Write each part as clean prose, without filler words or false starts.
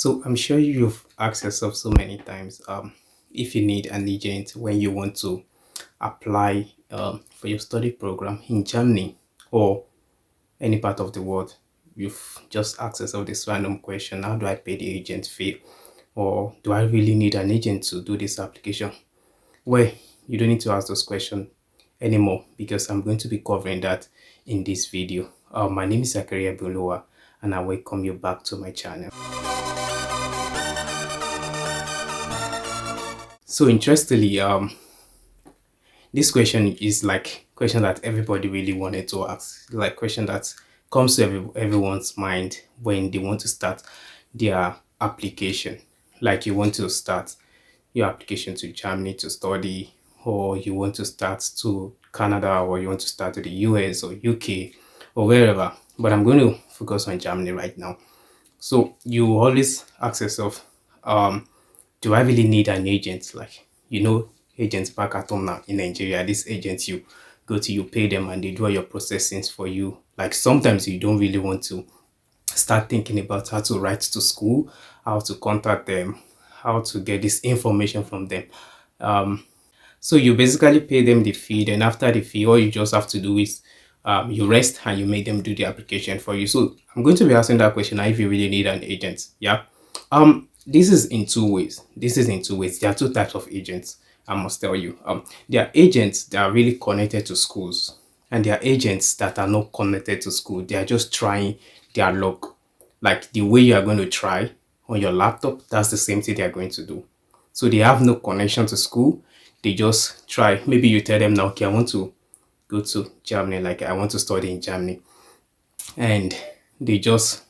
So I'm sure you've asked yourself so many times if you need an agent when you want to apply for your study program in Germany or any part of the world. You've just asked yourself this random question: how do I pay the agent fee? Or do I really need an agent to do this application? Well, you don't need to ask those questions anymore because I'm going to be covering that in this video. My name is Akere and I welcome you back to my channel. So interestingly, this question is like question that everybody really wanted to ask, like question that comes to everyone's mind when they want to start their application. Like you want to start your application to Germany to study, or you want to start to Canada, or you want to start to the US or UK or wherever. But I'm going to focus on Germany right now. So you always ask yourself, do I really need an agent? Like, agents back at home now in Nigeria, these agents you go to, you pay them and they do all your processings for you. Like sometimes you don't really want to start thinking about how to write to school, how to contact them, how to get this information from them. So you basically pay them the fee, then after the fee, all you just have to do is you rest and you make them do the application for you. So I'm going to be asking that question: if you really need an agent. Yeah. This is in two ways. There are two types of agents, I must tell you. There are agents that are really connected to schools, and there are agents that are not connected to school. They are just trying their luck. Like the way you are going to try on your laptop, that's the same thing they are going to do. So they have no connection to school. They just try. Maybe you tell them now, okay, I want to go to Germany, like I want to study in Germany, and they just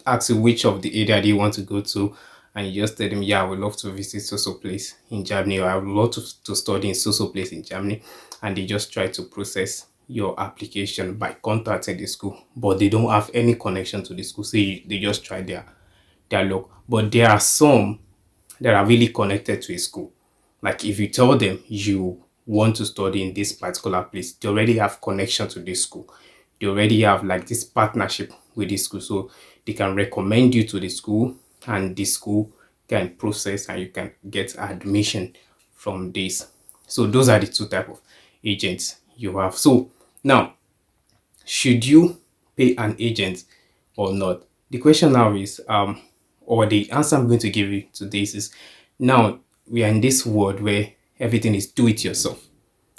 ask you which of the area do you want to go to, and you just tell them, yeah, I would love to visit so place in Germany, or I would love to study in so place in Germany, and they just try to process your application by contacting the school, but they don't have any connection to the school, so they just try their luck. But there are some that are really connected to a school. Like if you tell them you want to study in this particular place, they already have connection to this school. They already have like this partnership with this school. So they can recommend you to the school, and the school can process and you can get admission from this. So those are the two type of agents you have. So now, should you pay an agent or not? The question now is or the answer I'm going to give you to this is, now we are in this world where everything is do it yourself.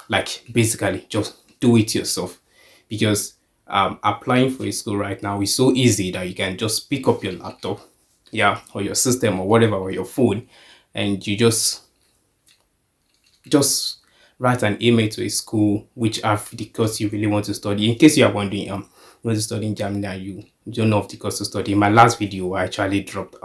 Like basically just do it yourself, because applying for a school right now is so easy that you can just pick up your laptop, yeah, or your system or whatever, or your phone, and you just write an email to a school which have the course you really want to study. In case you are wondering, you want to study in Germany and you don't know of the course to study, in my last video I actually dropped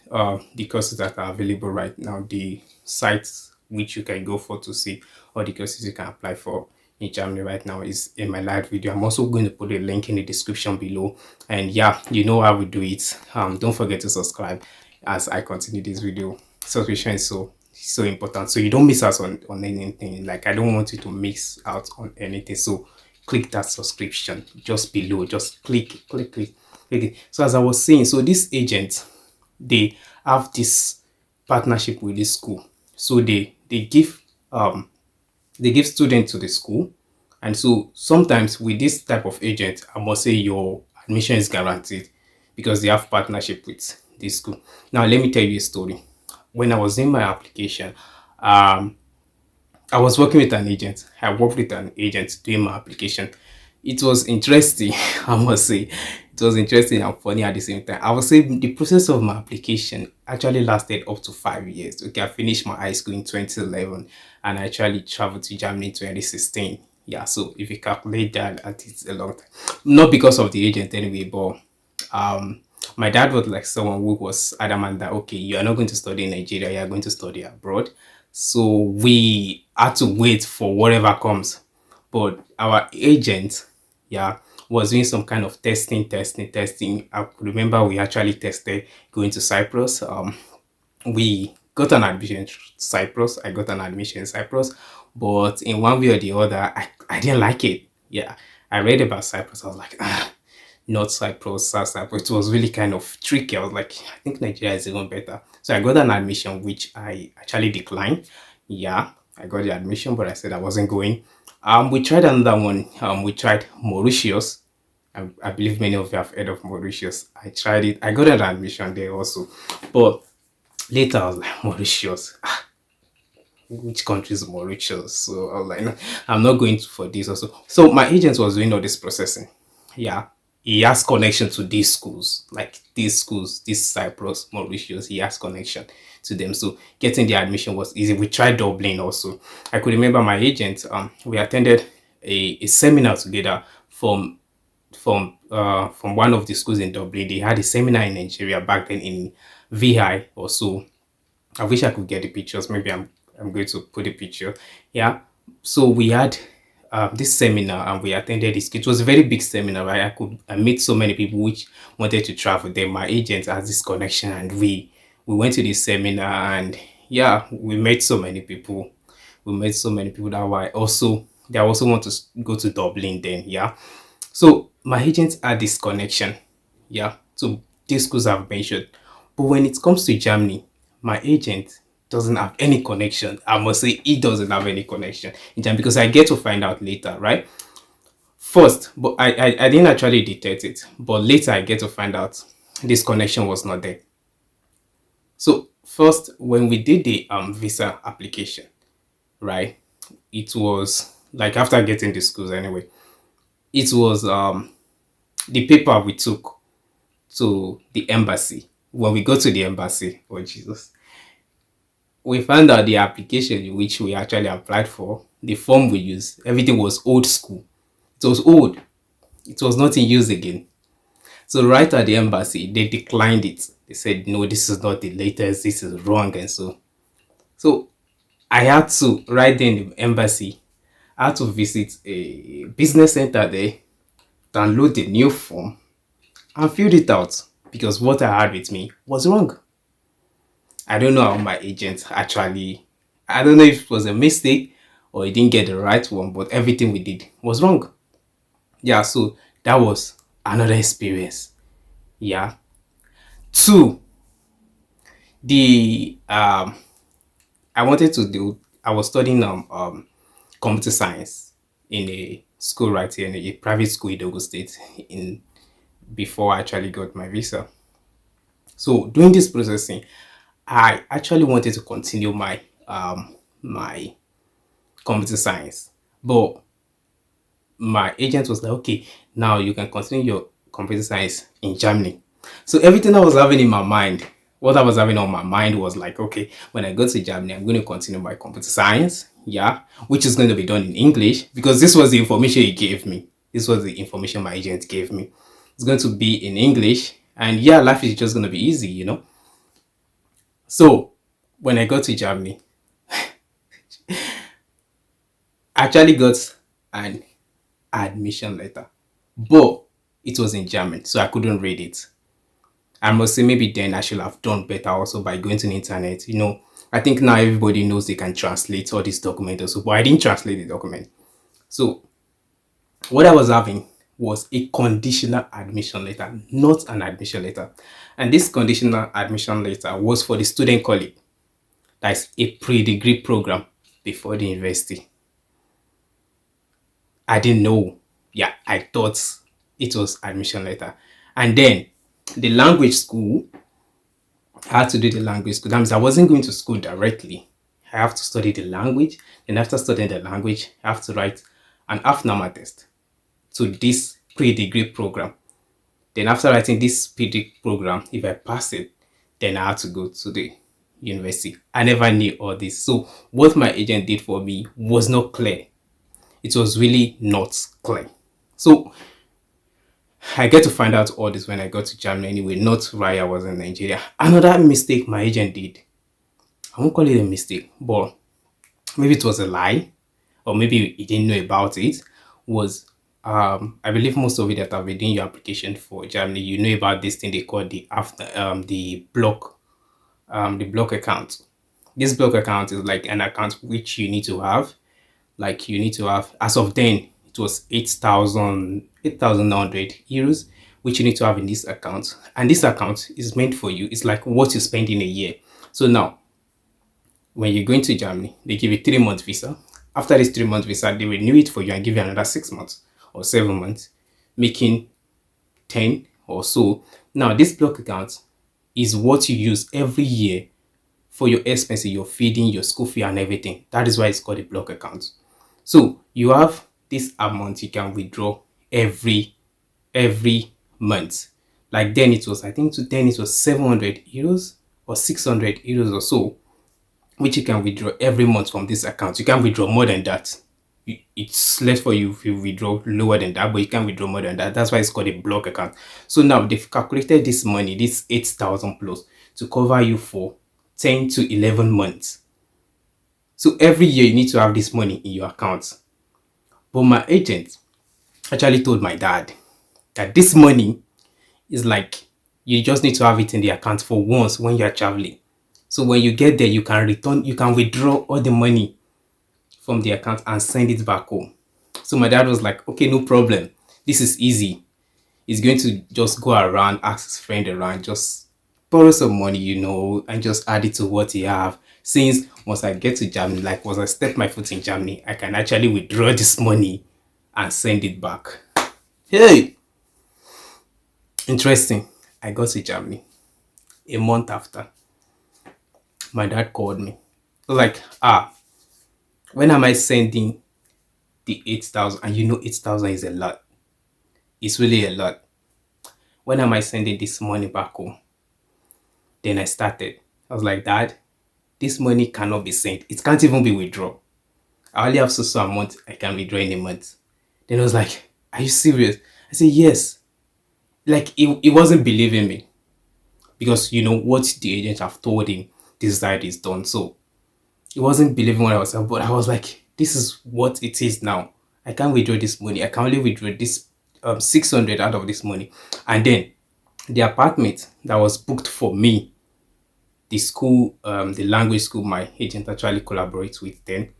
the courses that are available right now, the sites which you can go for to see all the courses you can apply for in Germany right now is in my live video. I'm also going to put a link in the description below, and yeah, you know how we do it. Don't forget to subscribe as I continue this video. Subscription is so important, so you don't miss out on anything. Like I don't want you to miss out on anything, so click that subscription just below. Just click it. So as I was saying, so this agent, they have this partnership with this school, so they give students to the school. And so sometimes with this type of agent, I must say your admission is guaranteed because they have partnership with this school. Now let me tell you a story. When I was in my application, I was working with an agent. I worked with an agent doing my application. It was interesting, I must say. It was interesting and funny at the same time. I would say the process of my application actually lasted up to 5 years. Okay, I finished my high school in 2011 and I actually traveled to Germany in 2016. Yeah, so if you calculate that, it's a long time. Not because of the agent anyway, but my dad was like someone who was adamant that, okay, you are not going to study in Nigeria, you are going to study abroad. So we had to wait for whatever comes. But our agent, yeah, was doing some kind of testing. I could remember we actually tested going to Cyprus. We got an admission in Cyprus. I got an admission in Cyprus, but in one way or the other, I didn't like it. Yeah, I read about Cyprus. I was like, not Cyprus, South Cyprus. It was really kind of tricky. I was like, I think Nigeria is even better. So I got an admission, which I actually declined. Yeah, I got the admission, but I said I wasn't going. We tried another one. We tried Mauritius. I believe many of you have heard of Mauritius. I tried it. I got an admission there also, but later I was like, Mauritius. Which country is Mauritius? So I was like, no, I'm not going for this also. So my agent was doing all this processing. Yeah. He has connection to these schools, like these schools, this Cyprus, Mauritius, he has connection to them. So getting the admission was easy. We tried Dublin also. I could remember my agent, we attended a seminar together from one of the schools in Dublin. They had a seminar in Nigeria back then in VI or so. I wish I could get the pictures. Maybe I'm going to put a picture. Yeah. So we had this seminar and we attended this. It was a very big seminar, right? I met so many people which wanted to travel there. My agent has this connection and we went to this seminar and yeah, we met so many people. We met so many people that were also they also want to go to Dublin then. Yeah. So my agent had this connection. Yeah. So these schools I've mentioned. But when it comes to Germany, my agent doesn't have any connection. I must say he doesn't have any connection in Germany because I get to find out later, right? First, but I didn't actually detect it. But later I get to find out this connection was not there. So first, when we did the visa application, right? It was like after getting the schools anyway, it was the paper we took to the embassy. When we go to the embassy, oh Jesus, we found out the application in which we actually applied for, the form we used, everything was old school. It was old. It was not in use again. So right at the embassy, they declined it. They said, no, this is not the latest, this is wrong. And so I had to, right there in the embassy, I had to visit a business center there, download the new form, and filled it out because what I had with me was wrong. I don't know how my agent actually, I don't know if it was a mistake or he didn't get the right one, but everything we did was wrong. Yeah, so that was another experience. Yeah. Two, the I wanted to do, I was studying computer science in a school right here in a private school in Ogun State in before I actually got my visa. So doing this processing, I actually wanted to continue my computer science, but my agent was like, okay, now you can continue your computer science in Germany. So everything I was having in my mind, what I was having on my mind was like, okay, when I go to Germany, I'm going to continue my computer science, yeah, which is going to be done in English because this was the information he gave me. This was the information my agent gave me. It's going to be in English, and yeah, life is just going to be easy, you know. So when I got to Germany, I actually got an admission letter, but it was in German, so I couldn't read it. I must say maybe then I should have done better also by going to the internet. You know, I think now everybody knows they can translate all these documents also, but I didn't translate the document. So what I was having was a conditional admission letter, not an admission letter. And this conditional admission letter was for the student college. That's a pre-degree program before the university. I didn't know. Yeah, I thought it was admission letter. And then the language school, I had to do the language school. That means I wasn't going to school directly. I have to study the language. Then after studying the language, I have to write an AFNAMA test to this pre-degree program. Then after writing this pre-degree program, if I pass it, then I had to go to the university. I never knew all this. So what my agent did for me was not clear. It was really not clear. So I get to find out all this when I got to Germany anyway, not while I was in Nigeria. Another mistake my agent did, I won't call it a mistake, but maybe it was a lie, or maybe he didn't know about it, was I believe most of you that have been doing your application for Germany, you know about this thing they call the block account. This block account is like an account which you need to have, like you need to have, as of then, it it was 8,900 euros, which you need to have in this account. And this account is meant for you. It's like what you spend in a year. So now, when you're going to Germany, they give you 3 month visa. After this 3 month visa, they renew it for you and give you another 6 months or 7 months, making 10 or so. Now, this block account is what you use every year for your expenses, your feeding, your school fee, and everything. That is why it's called a block account. So you have this amount you can withdraw every month. Like then it was, I think then it was 700 euros or 600 euros or so, which you can withdraw every month from this account. You can't withdraw more than that. It's left for you if you withdraw lower than that, but you can't withdraw more than that. That's why it's called a block account. So now they've calculated this money, this 8,000 plus, to cover you for 10 to 11 months. So every year you need to have this money in your account. But my agent actually told my dad that this money is like, you just need to have it in the account for once when you're traveling. So when you get there, you can withdraw all the money from the account and send it back home. So my dad was like, okay, no problem. This is easy. He's going to just go around, ask his friend around, just borrow some money, and just add it to what he have. Since once I get to Germany, like once I step my foot in Germany, I can actually withdraw this money and send it back. Hey! Interesting. I got to Germany. A month after, my dad called me. He was like, when am I sending the 8,000? And 8,000 is a lot. It's really a lot. When am I sending this money back home? Then I started. I was like, Dad, this money cannot be sent. It can't even be withdrawn. I only have so amount I can withdraw in a month. Then I was like, are you serious? I said, yes. Like, he wasn't believing me. Because what the agent have told him, this side is done. So he wasn't believing what I was saying. But I was like, this is what it is now. I can't withdraw this money. I can only withdraw this 600 out of this money. And then the apartment that was booked for me, the school, the language school my agent actually collaborates with, then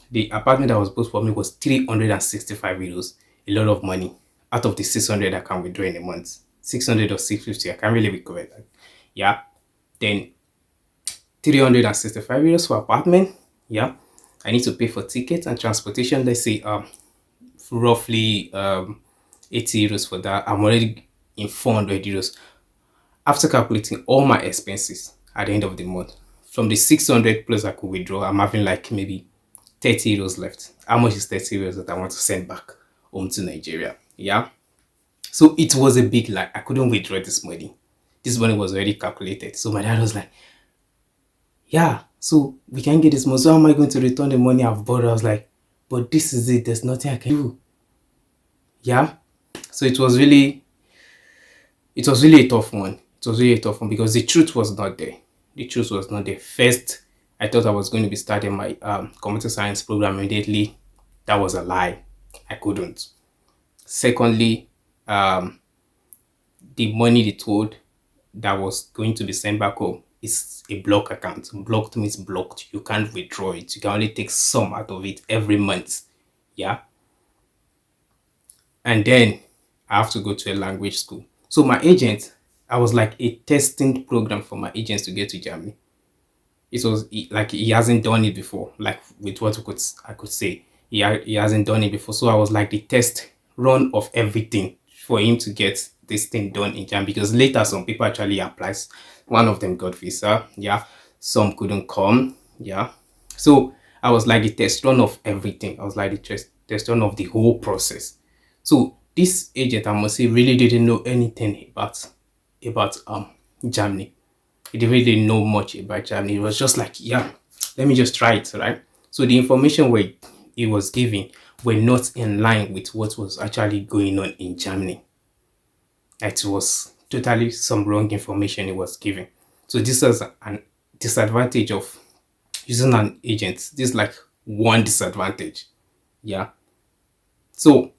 the apartment that was booked for me was 365 euros. A lot of money out of the 600 I can withdraw in a month. 600 or 650, I can't really recover that. Yeah. Then 365 euros for apartment. Yeah. I need to pay for tickets and transportation. Let's say roughly 80 euros for that. I'm already in 400 euros. After calculating all my expenses at the end of the month, from the 600 plus I could withdraw, I'm having like maybe 30 euros left. How much is 30 euros that I want to send back home to Nigeria? Yeah. So it was a big lie. I couldn't withdraw this money. This money was already calculated. So my dad was like, yeah, so we can get this money. So how am I going to return the money I've borrowed? I was like, but this is it. There's nothing I can do. Yeah. So it was really a tough one. It was really a tough one because the truth was not there. The truth was not there. First, I thought I was going to be starting my computer science program immediately. That was a lie. I couldn't. Secondly, the money they told that was going to be sent back home is a block account. Blocked means blocked. You can't withdraw it. You can only take some out of it every month. Yeah. And then I have to go to a language school. So my agent, I was like a testing program for my agents to get to Germany. It was like he hasn't done it before. Like with what I could say, he hasn't done it before. So I was like the test run of everything for him to get this thing done in Germany. Because later some people actually applied. One of them got visa. Yeah, some couldn't come. Yeah, so I was like the test run of everything. I was like the test run of the whole process. So this agent, I must say, really didn't know anything about Germany. He didn't really know much about Germany. It was just like, yeah, let me just try it, right? So the information he was giving were not in line with what was actually going on in Germany. It was totally some wrong information he was giving. So this is an disadvantage of using an agent. This is like one disadvantage. Yeah. So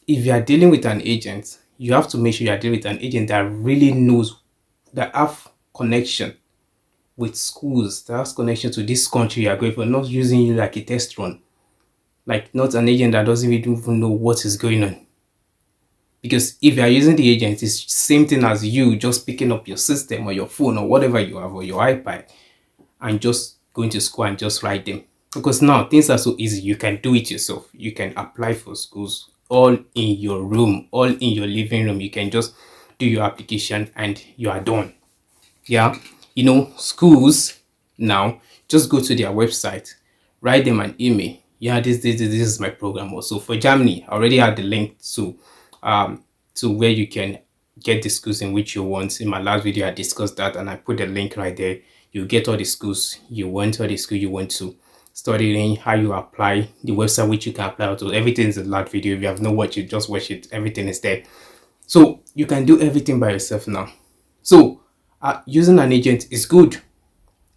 if you are dealing with an agent, you have to make sure you are dealing with an agent that really knows, that have connection with schools, that has connection to this country you are going for, not using you like a test run. Like not an agent that doesn't even know what is going on. Because if you are using the agent, it's the same thing as you just picking up your system or your phone or whatever you have or your iPad and just going to school and just write them. Because now things are so easy. You can do it yourself. You can apply for schools all in your room, all in your living room. You can just do your application and you are done. Yeah. Schools now just go to their website, write them an email. Yeah, this is my program. Also for Germany, I already had the link to where you can get the schools in which you want. In my last video, I discussed that and I put the link right there. You get all the schools you want, all the school you want to study in, how you apply, the website which you can apply to. Everything is in that video. If you have not watched it, just watch it. Everything is there. So you can do everything by yourself now. So using an agent is good.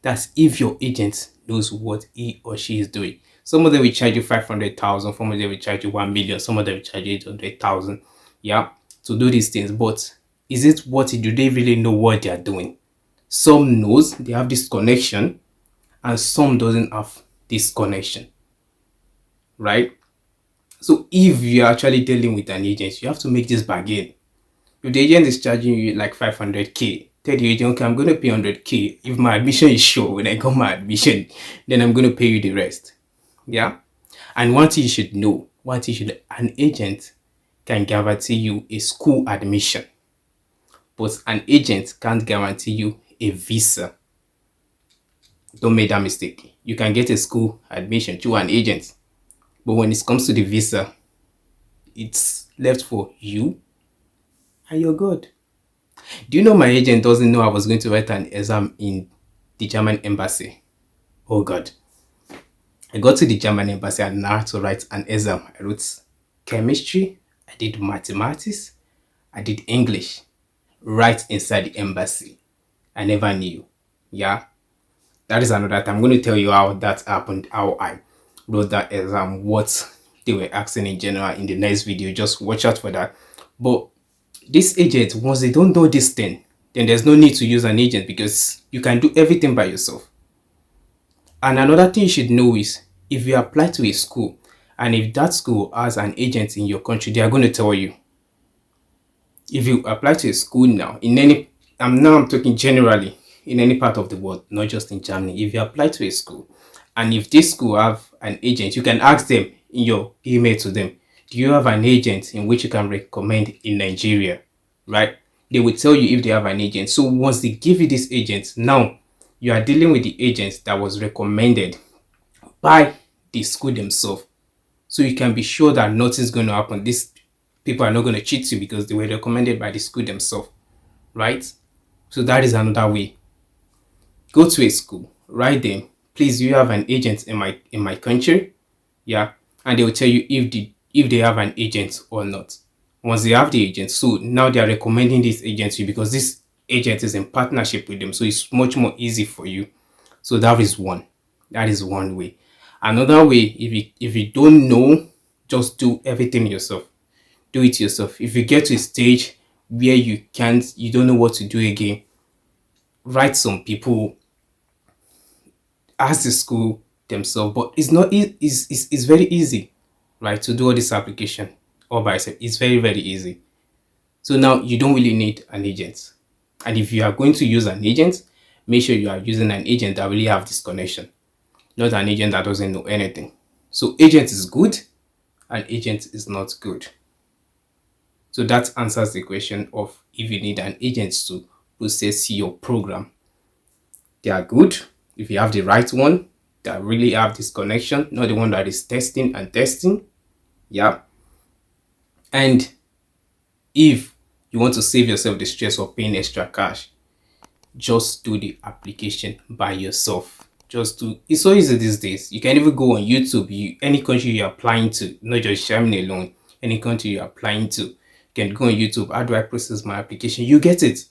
That's if your agent knows what he or she is doing. Some of them will charge you 500,000, some of them will charge you 1 million, some of them will charge you 800,000. Yeah, to do these things. But is it what do they really know what they are doing? Some knows they have this connection, and some doesn't have this connection. Right? So if you're actually dealing with an agent, you have to make this bargain. If the agent is charging you like 500k, tell the agent, okay, I'm going to pay 100k. If my admission is sure, when I got my admission, then I'm going to pay you the rest. Yeah. And one thing you should know, an agent can guarantee you a school admission, but an agent can't guarantee you a visa. Don't make that mistake. You can get a school admission through an agent, but when it comes to the visa, it's left for you and your God. Do you know my agent doesn't know I was going to write an exam in the German embassy? Oh God. I got to the German embassy and now had to write an exam. I wrote chemistry, I did mathematics, I did English right inside the embassy. I never knew. Yeah. That is another time. I'm going to tell you how that happened, how I wrote that exam, what they were asking in general in the next video. Just watch out for that. But this agent, once they don't know this thing, then there's no need to use an agent because you can do everything by yourself. And another thing you should know is if you apply to a school and if that school has an agent in your country, they are going to tell you. If you apply to a school now, I'm talking generally in any part of the world, not just in Germany. If you apply to a school and if this school have an agent, you can ask them in your email to them, do you have an agent in which you can recommend in Nigeria? Right? They will tell you if they have an agent. So once they give you this agent, now you are dealing with the agent that was recommended by the school themselves. So you can be sure that nothing's going to happen. These people are not going to cheat you because they were recommended by the school themselves. Right? So that is another way. Go to a school, write them, please, you have an agent in my country. Yeah. And they will tell you if they have an agent or not. Once they have the agent, so now they are recommending this agent to you because this agent is in partnership with them. So it's much more easy for you. So that is one. That is one way. Another way, if you don't know, just do everything yourself. Do it yourself. If you get to a stage where you don't know what to do again, write some people, ask the school themselves. But it's not. It's very easy, right, to do all this application all by yourself. It's very, very easy. So now you don't really need an agent. And if you are going to use an agent, make sure you are using an agent that really have this connection, not an agent that doesn't know anything. So agent is good, and agent is not good. So that answers the question of if you need an agent to process your program. They are good if you have the right one that really have this connection, not the one that is testing and testing. Yeah. And if you want to save yourself the stress of paying extra cash, just do the application by yourself. It's so easy these days. You can even go on YouTube, any country you're applying to, not just Germany alone, any country you're applying to, you can go on YouTube. How do I process my application? You get it.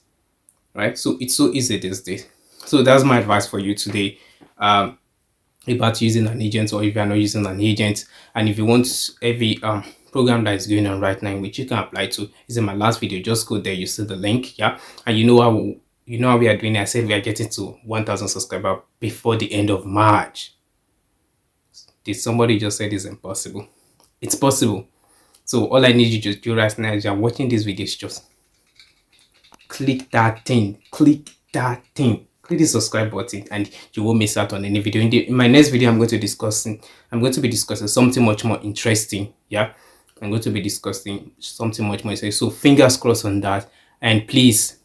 Right? So it's so easy these days. So that's my advice for you today. About using an agent, or if you're not using an agent, and if you want every program that is going on right now in which you can apply to, is in my last video. Just go there, you see the link. Yeah. And you know how we are doing it. I said we are getting to 1,000 subscribers before the end of March. did somebody just said it's impossible? It's possible. So all I need you to do right now is you're watching this video, just click that thing, click the subscribe button, and you won't miss out on any video. In my next video, I'm going to be discussing something much more interesting. Yeah, I'm going to be discussing something much more interesting. So fingers crossed on that. And please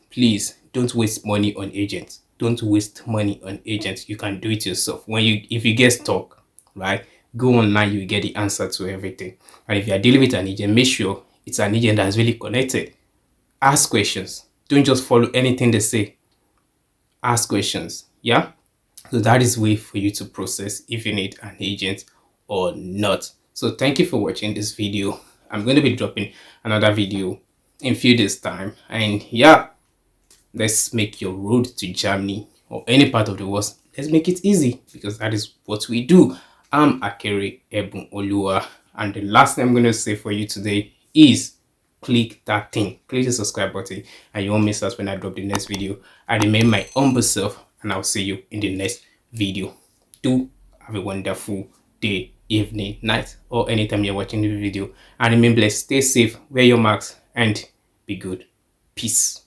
don't waste money on agents. Don't waste money on agents. You can do it yourself. If you get stuck, right, go online, you get the answer to everything. And if you are dealing with an agent, make sure it's an agent that's really connected. Ask questions. Don't just follow anything they say. Ask questions. Yeah, so that is way for you to process if you need an agent or not. So thank you for watching this video. I'm going to be dropping another video in a few days time, and yeah, let's make your road to Germany or any part of the world, let's make it easy, because that is what we do. I'm Akere Ebun Olua, and the last thing I'm going to say for you today is click that thing, click the subscribe button, and you won't miss out when I drop the next video. I remain my humble self, and I'll see you in the next video. Do have a wonderful day, evening, night, or anytime you're watching the video, and remain blessed. Stay safe, wear your masks, and be good. Peace.